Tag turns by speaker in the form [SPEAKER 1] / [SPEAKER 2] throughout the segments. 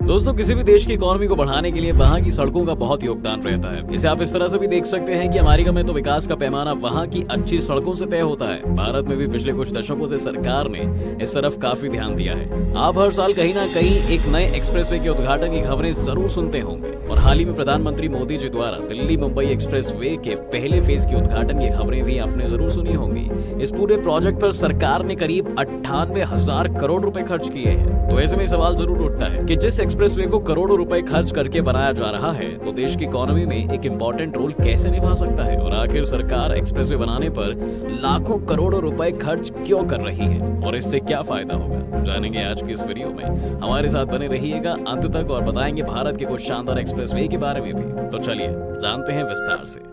[SPEAKER 1] दोस्तों, किसी भी देश की इकोनॉमी को बढ़ाने के लिए वहाँ की सड़कों का बहुत योगदान रहता है। इसे आप इस तरह से भी देख सकते हैं कि अमेरिका में तो विकास का पैमाना वहाँ की अच्छी सड़कों से तय होता है। भारत में भी पिछले कुछ दशकों से सरकार ने इस तरफ काफी ध्यान दिया है। आप हर साल कहीं ना कहीं एक नए एक्सप्रेसवे के उद्घाटन की खबरें जरूर सुनते होंगे और हाल ही में प्रधानमंत्री मोदी जी द्वारा दिल्ली मुंबई एक्सप्रेसवे के पहले फेज के उद्घाटन की खबरें भी आपने जरूर सुनी होंगी। इस पूरे प्रोजेक्ट पर सरकार ने करीब 98,000 करोड़ रुपए खर्च किए हैं। तो ऐसे में सवाल जरूर उठता है कि जिस एक्सप्रेसवे को करोड़ों रुपए खर्च करके बनाया जा रहा है तो देश की इकोनॉमी में एक इम्पोर्टेंट रोल कैसे निभा सकता है, और आखिर सरकार एक्सप्रेसवे बनाने पर लाखों करोड़ों रुपए खर्च क्यों कर रही है और इससे क्या फायदा होगा, जानेंगे आज की इस वीडियो में। हमारे साथ बने रहिएगा अंत तक और बताएंगे भारत के कुछ शानदार एक्सप्रेसवे के बारे में भी। तो चलिए जानते हैं विस्तार से।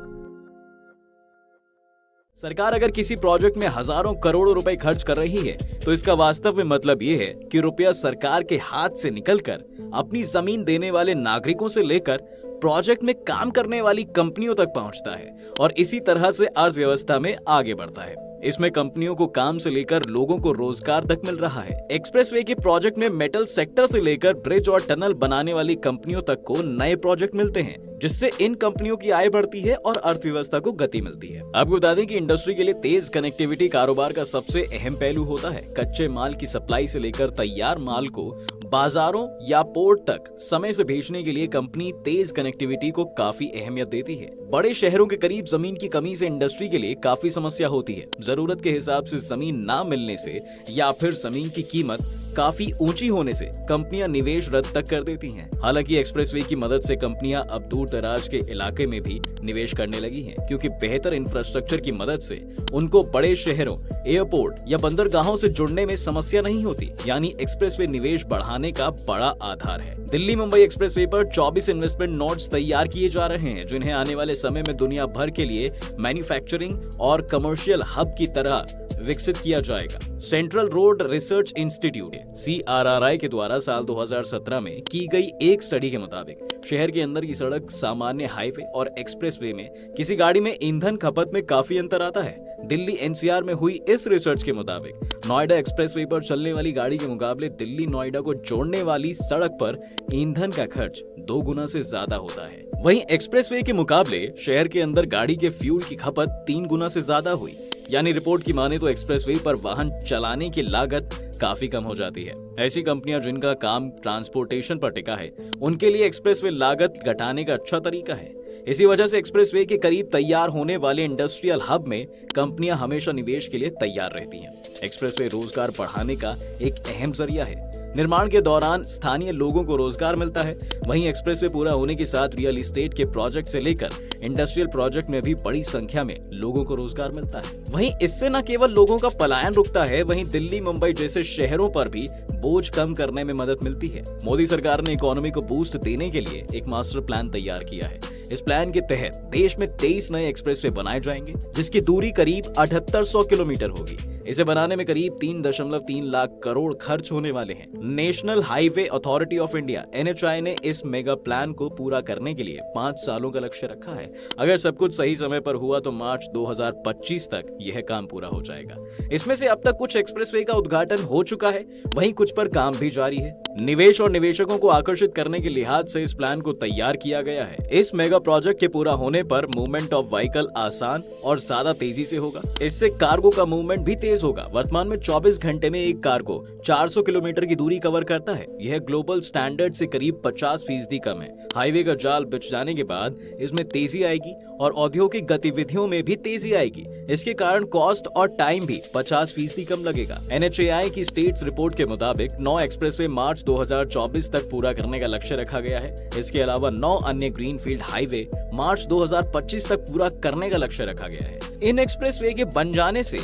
[SPEAKER 1] सरकार अगर किसी प्रोजेक्ट में हजारों करोड़ों रुपए खर्च कर रही है तो इसका वास्तव में मतलब ये है कि रुपया सरकार के हाथ से निकलकर अपनी जमीन देने वाले नागरिकों से लेकर प्रोजेक्ट में काम करने वाली कंपनियों तक पहुंचता है और इसी तरह से अर्थव्यवस्था में आगे बढ़ता है। इसमें कंपनियों को काम से लेकर लोगों को रोजगार तक मिल रहा है। एक्सप्रेसवे के प्रोजेक्ट में मेटल सेक्टर से लेकर ब्रिज और टनल बनाने वाली कंपनियों तक को नए प्रोजेक्ट मिलते हैं, जिससे इन कंपनियों की आय बढ़ती है और अर्थव्यवस्था को गति मिलती है। आपको बता दें कि इंडस्ट्री के लिए तेज कनेक्टिविटी कारोबार का सबसे अहम पहलू होता है। कच्चे माल की सप्लाई से लेकर तैयार माल को बाजारों या पोर्ट तक समय से भेजने के लिए कंपनी तेज कनेक्टिविटी को काफी अहमियत देती है। बड़े शहरों के करीब जमीन की कमी से इंडस्ट्री के लिए काफी समस्या होती है। जरूरत के हिसाब से जमीन ना मिलने से या फिर जमीन की कीमत काफी ऊंची होने से कंपनियां निवेश रद्द तक कर देती हैं। हालांकि एक्सप्रेसवे की मदद से कंपनियां अब दूर दराज के इलाके में भी निवेश करने लगी हैं, क्योंकि बेहतर इंफ्रास्ट्रक्चर की मदद से उनको बड़े शहरों, एयरपोर्ट या बंदरगाहों से जुड़ने में समस्या नहीं होती। यानी एक्सप्रेसवे निवेश बढ़ाने का बड़ा आधार है। दिल्ली मुंबई एक्सप्रेसवे पर 24 इन्वेस्टमेंट नोड्स तैयार किए जा रहे हैं, जिन्हें आने वाले समय में दुनिया भर के लिए मैन्युफैक्चरिंग और कमर्शियल हब की तरह विकसित किया जाएगा। Central road research institute CRRI के द्वारा साल 2017 में की गई एक स्टडी के मुताबिक शहर के अंदर की सड़क, सामान्य हाईवे और एक्सप्रेसवे में किसी गाड़ी में ईंधन खपत में काफी अंतर आता है। दिल्ली NCR में हुई इस रिसर्च के मुताबिक नोएडा एक्सप्रेसवे पर चलने वाली गाड़ी के मुकाबले दिल्ली नोएडा को जोड़ने वाली सड़क पर ईंधन का खर्च 2 गुना से ज्यादा होता है। वहीं एक्सप्रेसवे के मुकाबले शहर के अंदर गाड़ी के फ्यूल की खपत 3 गुना से ज्यादा हुई। यानी रिपोर्ट की माने तो एक्सप्रेसवे पर वाहन चलाने की लागत काफी कम हो जाती है। ऐसी कंपनियां जिनका काम ट्रांसपोर्टेशन पर टिका है, उनके लिए एक्सप्रेसवे लागत घटाने का अच्छा तरीका है। इसी वजह से एक्सप्रेसवे के करीब तैयार होने वाले इंडस्ट्रियल हब में कंपनियां हमेशा निवेश के लिए तैयार रहती हैं। एक्सप्रेसवे रोजगार बढ़ाने का एक अहम जरिया है। निर्माण के दौरान स्थानीय लोगों को रोजगार मिलता है। वहीं एक्सप्रेसवे पूरा होने के साथ रियल एस्टेट के प्रोजेक्ट से लेकर इंडस्ट्रियल प्रोजेक्ट में भी बड़ी संख्या में लोगों को रोजगार मिलता है। वहीं इससे न केवल लोगों का पलायन रुकता है, वहीं दिल्ली मुंबई जैसे शहरों पर भी बोझ कम करने में मदद मिलती है। मोदी सरकार ने इकोनॉमी को बूस्ट देने के लिए एक मास्टर प्लान तैयार किया है। इस प्लान के तहत देश में 23 नए एक्सप्रेसवे बनाए जाएंगे, जिसकी दूरी करीब 7800 किलोमीटर होगी। इसे बनाने में करीब 3.3 लाख करोड़ खर्च होने वाले हैं। National highway authority of India NHAI ने इस मेगा प्लान को पूरा करने के लिए 5 सालों का लक्ष्य रखा है। अगर सब कुछ सही समय पर हुआ तो मार्च 2025 तक यह काम पूरा हो जाएगा। इसमें से अब तक कुछ एक्सप्रेसवे का उद्घाटन हो चुका है, वहीं कुछ पर काम भी जारी है। निवेश और निवेशकों को आकर्षित करने के लिहाज से इस प्लान को तैयार किया गया है। इस मेगा प्रोजेक्ट के पूरा होने पर मूवमेंट ऑफ व्हीकल आसान और ज्यादा तेजी से होगा। इससे कार्गो का मूवमेंट भी तेज होगा। वर्तमान में 24 घंटे में एक कार्गो 400 किलोमीटर की दूरी कवर करता है। यह ग्लोबल स्टैंडर्ड से करीब 50% कम है। हाईवे का जाल बिछ जाने के बाद इसमें तेजी आएगी और औद्योगिक गतिविधियों में भी तेजी आएगी। इसके कारण कॉस्ट और टाइम भी 50% कम लगेगा। NHAI की स्टेट्स रिपोर्ट के मुताबिक 9 एक्सप्रेसवे मार्च 2024 तक पूरा करने का लक्ष्य रखा गया है। इसके अलावा 9 अन्य ग्रीनफील्ड हाईवे मार्च 2025 तक पूरा करने का लक्ष्य रखा गया है। इन एक्सप्रेसवे के बन जाने से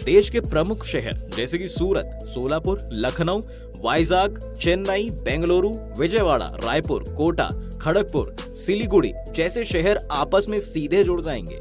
[SPEAKER 1] देश के प्रमुख शहर जैसे कि सूरत, सोलापुर, लखनऊ, वाइजाग, चेन्नई, बेंगलुरु, विजयवाड़ा, रायपुर, कोटा, खड़गपुर, सिलीगुड़ी जैसे शहर आपस में सीधे जुड़ जाएंगे।